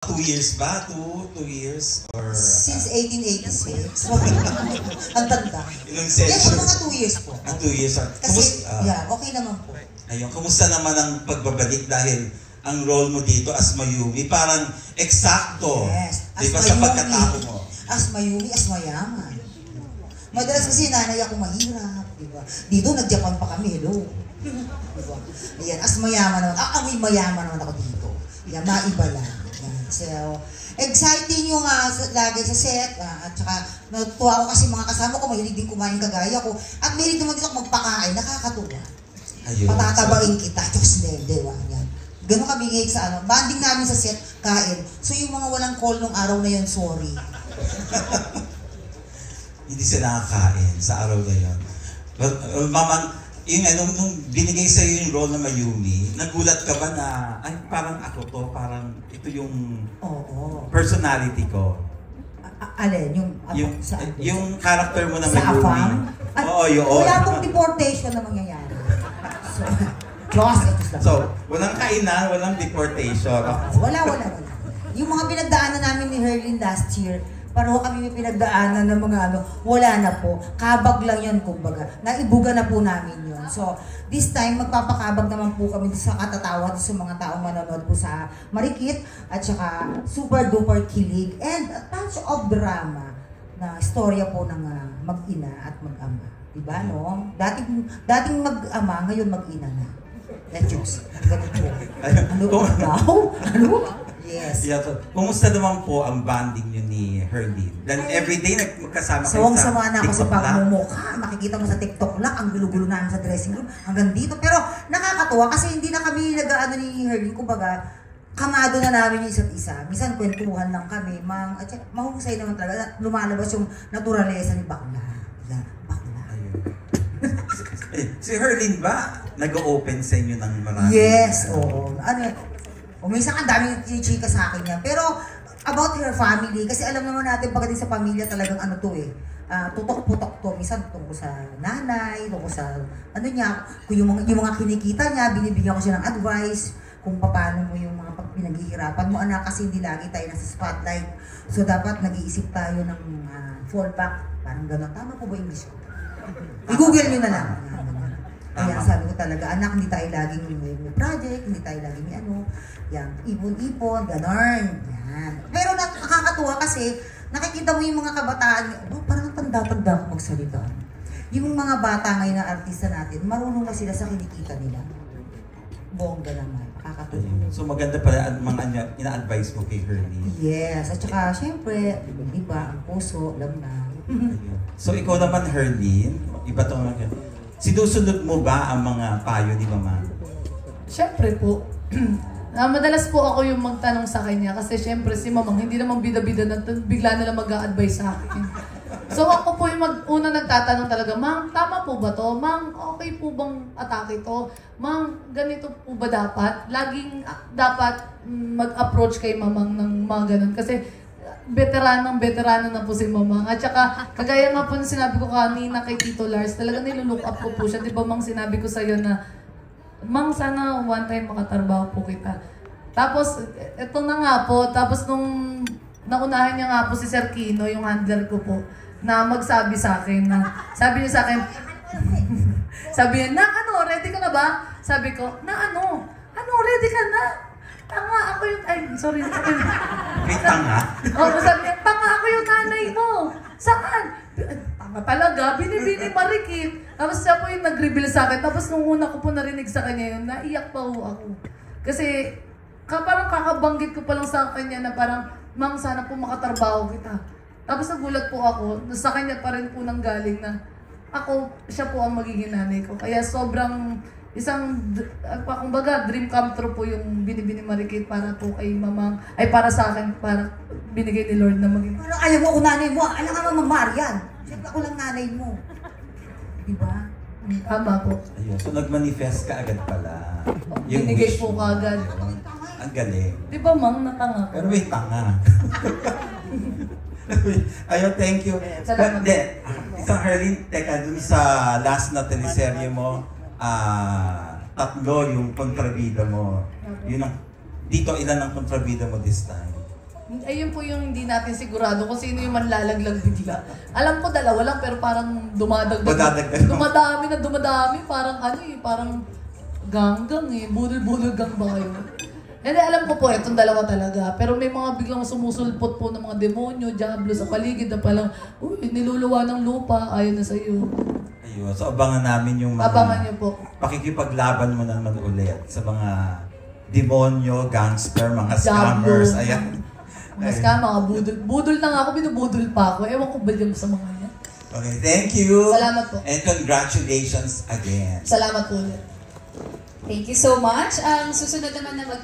2 years ba? 2 years? Or, Since 1886. Ang tanda. ilang Yes, century? mga 2 years po. 2 years. Kasi, yeah, okay naman po. Ayun, kumusta naman ang pagbabalik dahil ang role mo dito as Mayumi, parang eksakto. Yes. Di ba sa pagkatao mo? As Mayumi, as mayaman. Madalas kasi nanay ako mahirap, di ba? Dito, nag-Japan pa kami, hello. Diba? Ayan, as mayaman naman. May mayaman naman ako dito. Yan, maiba lang. Yan. So, exciting yung lagi sa set. At saka, natuwa ako kasi mga kasama ko, mahilig din kumain kagaya ko. At mahilig naman din ako magpakain, nakakatuwa. Ayun. Patatabain kita, Diyos di ba? Yan. Ganun kami ngayon sa banding namin sa set, kain. So yung mga walang call nung araw na yun, sorry. Hindi sila nakakain sa araw na yun. Mamang, nung binigay sa'yo yung role na Mayumi, nagulat ka ba na, ay, parang ako to, parang ito yung personality ko. Alin? Yung character mo na sa Mayumi. Afam? Oo, yun. Wala pong deportation na mangyayari. So, Diyos, ito lang. So, walang kainan, walang deportation. Wala. Yung mga pinagdaanan namin ni Herlin last year, pareho kami may pinagdaanan ng mga wala na po. Kabag lang yun, kumbaga. Naibuga na po namin yun. So, this time, magpapakabag naman po kami sa katatawa sa mga taong manonood po sa Marikit at saka super duper kilig and a touch of drama na istorya po ng mag-ina at mag-ama. Diba, no? Dating mag-ama, ngayon mag-ina na. Diyos. Ano? Yes. Yeah, so, kumusta naman po ang bonding niyo ni Herlin? Dahil everyday nagkasama kayo sa Sawang-sawa na ako sa TikTok lang. pagmumukha. Makikita mo sa TikTok lang, ang gulo-gulo namin sa dressing room, hanggang dito. Pero nakakatuwa kasi hindi na kami nag-aano ni Herlin. Kumbaga, kamado na namin yung isa't isa. Minsan kwentuhan lang kami. Mahusay naman talaga. Lumalabas yung naturalesa ni Bakla. Bakla. Si Herlin ba, nag-open sa inyo ng marami? Yes, oo. Minsan ang daming chika sa akin yan. Pero about her family, kasi alam naman natin pagdating sa pamilya talagang tutok-putok to. Minsan tungkol sa nanay, tungkol sa kung yung mga kinikita niya, binibigyan ko siya ng advice kung paano mo yung mga pinaghihirapan mo, anak, kasi hindi lagi tayo nasa spotlight. So dapat nag-iisip tayo ng fallback. Parang gano'n. Tama po ba English? I-google nyo na lang. Kaya sabi ko talaga, anak, hindi tayo laging may project, hindi tayo laging may yan, ipon-ipon, gano'n. Yan. Pero nakakatuwa kasi, nakikita mo yung mga kabataan, parang tanda-tanda ako magsalita. Yung mga bata ngayon na artista natin, marunong na sila sa kinikita nila. Bongga naman, nakakatuwa. So maganda pala ang mga ina-advise mo kay Herlin. Yes, at saka syempre, iba ang puso, alam na. So ikaw naman, Herlin, iba to naman. Sinusunod mo ba ang mga payo ni Mama? Siyempre po. Madalas po ako yung magtanong sa kanya kasi siyempre si Mamang hindi naman bida-bida na bigla na lang mag-a-advise sa akin. So ako po yung una nagtatanong talaga, Mang, tama po ba to? Mang, okay po bang atake to? Mang, ganito po ba dapat? Laging dapat mag-approach kay Mamang ng mga ganun kasi veterano na po si Mamang. At saka, kagaya nga po na sinabi ko kanina kay Tito Lars, talaga nilulook up ko po siya. Di ba, Mang, sinabi ko sa'yo na, Mang, sana one time makatrabaho po kita. Tapos, ito na nga po. Tapos nung naunahan niya nga po si Sir Kino, yung handler ko po, na magsabi sa akin na, sabi niya sa akin, sabi niya, ready ka na ba? Sabi ko, ready ka na? Tanga, ako yung, sorry. May tanga? Sabi niya, tanga, ako yung nanay mo. Saan? Tanga talaga, binibini Marikit. Tapos siya po yung nag-reveal sa akin. Tapos nung una ko po narinig sa kanya yun, naiyak pa ho ako. Kasi, parang kakabanggit ko pa lang sa kanya na parang, Mang, sana po makatrabaho kita. Tapos nagulat po ako, sa kanya pa rin po nang galing na siya po ang magiging nanay ko. Kaya sobrang kumbaga, dream come true po yung binibini Marikit para po kay Mamang, para sa akin, para binigay ni Lord na maging. Parang ayaw mo ako nanay mo, alam ka Mama Marian. Siyempre ako lang nanay mo. Diba? Tama po. Ayun, so nag-manifest ka agad pala. Binigay po ka agad. Ang galing. Di ba, Mang, natanga ko? Pero may tanga. Ayun, thank you. Salamat. Isang Herlin, teka, dun sa last na teleserye mo, tatlo yung kontrabida mo. Yun ang, dito ilan ang kontrabida mo this time? Ayun po yung hindi natin sigurado kung sino yung manlalaglag bigla. Alam ko dalawa lang pero parang Madadagdag. dumadami. Parang parang ganggang budol-budol gang ba kayo? Hindi, alam ko po, itong dalawa talaga. Pero may mga biglang sumusulpot po ng mga demonyo, diablo sa paligid na palang, uy, niluluwa ng lupa, ayaw na sa'yo. Ayun. So, abangan namin yung mga... Abangan niyo po. Pakikipaglaban mo naman ulit sa mga demonyo, gangster, mga scammers. Ayan. Mga scam, mga budol. Budol na nga ako, binubudol pa ako. Ewan ko ba dyan sa mga yan. Okay, thank you. Salamat po. And congratulations again. Salamat po ulit. Thank you so much. Ang susunod naman na